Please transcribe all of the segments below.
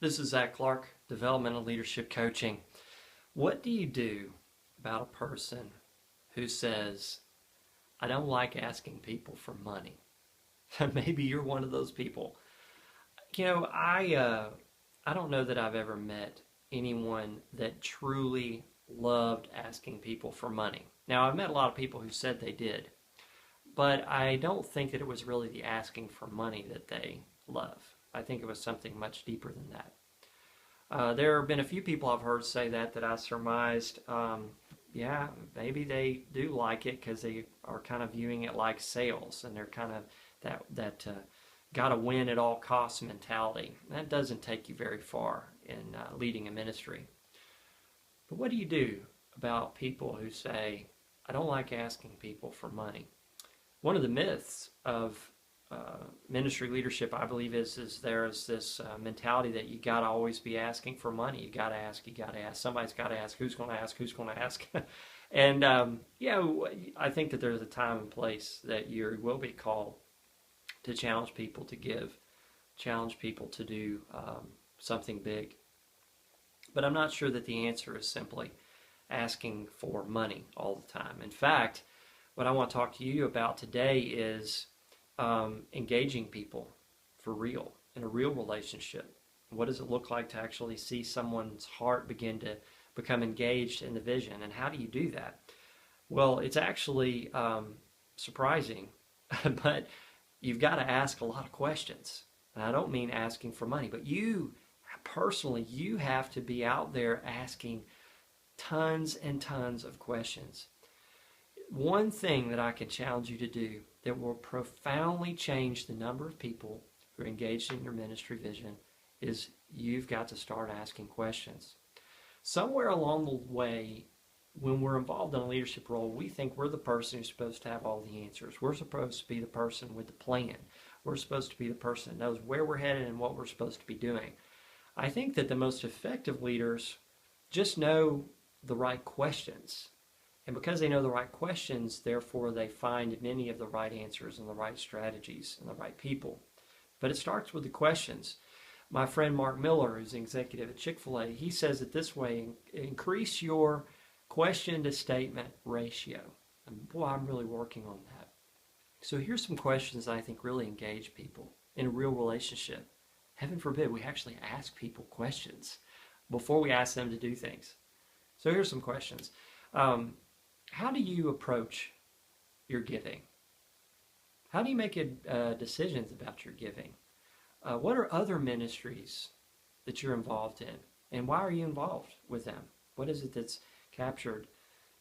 This is Zach Clark, Development and Leadership Coaching. What do you do about a person who says, I don't like asking people for money? Maybe you're one of those people. I don't know that I've ever met anyone that truly loved asking people for money. Now, I've met a lot of people who said they did, but I don't think that it was really the asking for money that they love. I think it was something much deeper than that. There have been a few people I've heard say that I surmised, yeah, maybe they do like it because they are kind of viewing it like sales, and they're kind of that gotta win at all costs mentality. That doesn't take you very far in leading a ministry. But what do you do about people who say, I don't like asking people for money? One of the myths of ministry leadership, I believe, is there's this mentality that you got to always be asking for money. You got to ask. Somebody's got to ask. Who's going to ask? Who's going to ask? And I think that there's a time and place that you will be called to challenge people to give, challenge people to do something big. But I'm not sure that the answer is simply asking for money all the time. In fact, what I want to talk to you about today is engaging people for real, in a real relationship. What does it look like to actually see someone's heart begin to become engaged in the vision, and how do you do that? Well, it's actually surprising, but you've got to ask a lot of questions. And I don't mean asking for money, but you personally, you have to be out there asking tons and tons of questions. One thing that I can challenge you to do that will profoundly change the number of people who are engaged in your ministry vision is you've got to start asking questions. Somewhere along the way, when we're involved in a leadership role, we think we're the person who's supposed to have all the answers. We're supposed to be the person with the plan. We're supposed to be the person that knows where we're headed and what we're supposed to be doing. I think that the most effective leaders just know the right questions. And because they know the right questions, therefore they find many of the right answers and the right strategies and the right people. But it starts with the questions. My friend Mark Miller, who's an executive at Chick-fil-A, he says it this way: increase your question to statement ratio. And boy, I'm really working on that. So here's some questions that I think really engage people in a real relationship. Heaven forbid we actually ask people questions before we ask them to do things. So here's some questions. How do you approach your giving? How do you make decisions about your giving? What are other ministries that you're involved in? And why are you involved with them? What is it that's captured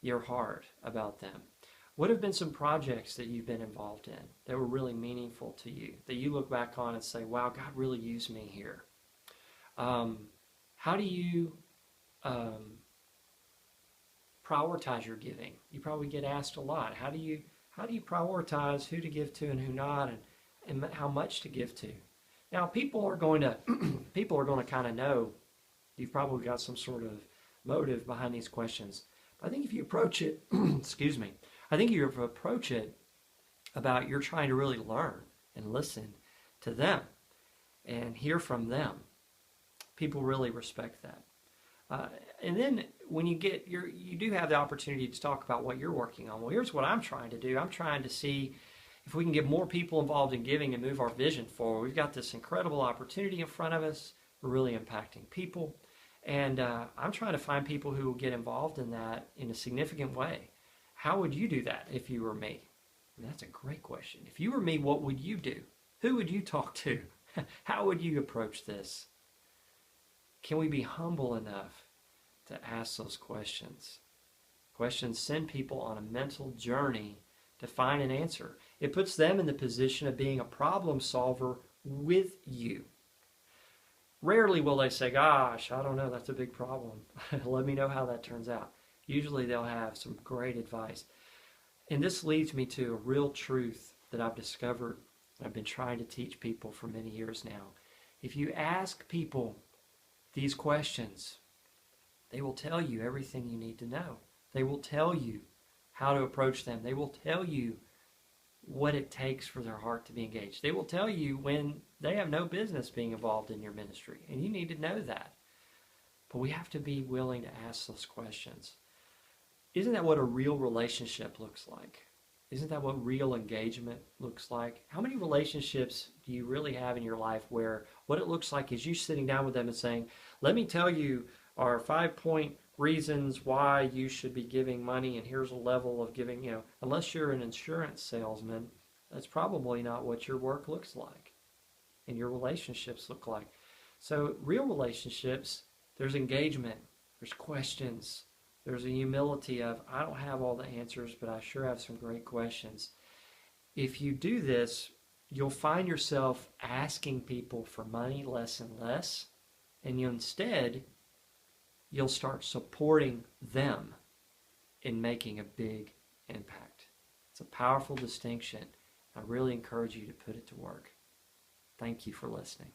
your heart about them? What have been some projects that you've been involved in that were really meaningful to you, that you look back on and say, wow, God really used me here? How do you prioritize your giving? You probably get asked a lot. How do you prioritize who to give to and who not, and how much to give to? Now, people are going to kind of know you've probably got some sort of motive behind these questions. But I think if you approach it, excuse me, I think you approach it about you're trying to really learn and listen to them and hear from them. People really respect that. And then when you do have the opportunity to talk about what you're working on. Well, here's what I'm trying to do. I'm trying to see if we can get more people involved in giving and move our vision forward. We've got this incredible opportunity in front of us. We're really impacting people. And I'm trying to find people who will get involved in that in a significant way. How would you do that if you were me? I mean, that's a great question. If you were me, what would you do? Who would you talk to? How would you approach this? Can we be humble enough to ask those questions? Questions send people on a mental journey to find an answer. It puts them in the position of being a problem solver with you. Rarely will they say, gosh, I don't know, that's a big problem. Let me know how that turns out. Usually they'll have some great advice. And this leads me to a real truth that I've discovered. I've been trying to teach people for many years now. If you ask people these questions, they will tell you everything you need to know. They will tell you how to approach them. They will tell you what it takes for their heart to be engaged. They will tell you when they have no business being involved in your ministry, and you need to know that. But we have to be willing to ask those questions. Isn't that what a real relationship looks like? Isn't that what real engagement looks like? How many relationships do you really have in your life where what it looks like is you sitting down with them and saying, let me tell you our 5-point reasons why you should be giving money, and here's a level of giving, unless you're an insurance salesman, that's probably not what your work looks like and your relationships look like. So real relationships, there's engagement, there's questions, there's a humility of, I don't have all the answers, but I sure have some great questions. If you do this, you'll find yourself asking people for money less and less, and you'll start supporting them in making a big impact. It's a powerful distinction. I really encourage you to put it to work. Thank you for listening.